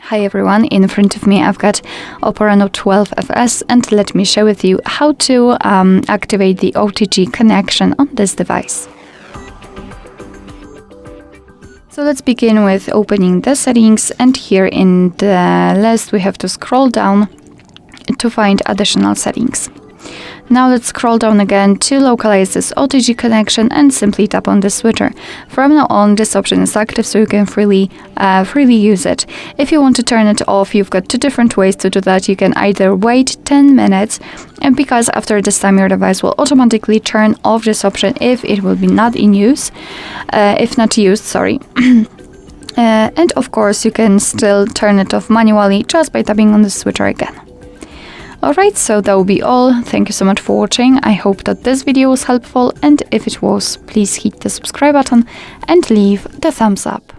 Hi everyone, in front of me I've got OPPO Reno 12 FS, and let me share with you how to activate the OTG connection on this device. So let's begin with opening the settings, and here in the list we have to scroll down to find additional settings. Now let's scroll down again to localize this OTG connection and simply tap on the switcher. From now on, this option is active, so you can freely use it. If you want to turn it off, you've got two different ways to do that. You can either wait 10 minutes, and because after this time your device will automatically turn off this option if it will be not in use, if not used, sorry. And of course, you can still turn it off manually just by tapping on the switcher again. Alright, so that will be all. Thank you so much for watching. I hope that this video was helpful, and if it was, please hit the subscribe button and leave the thumbs up.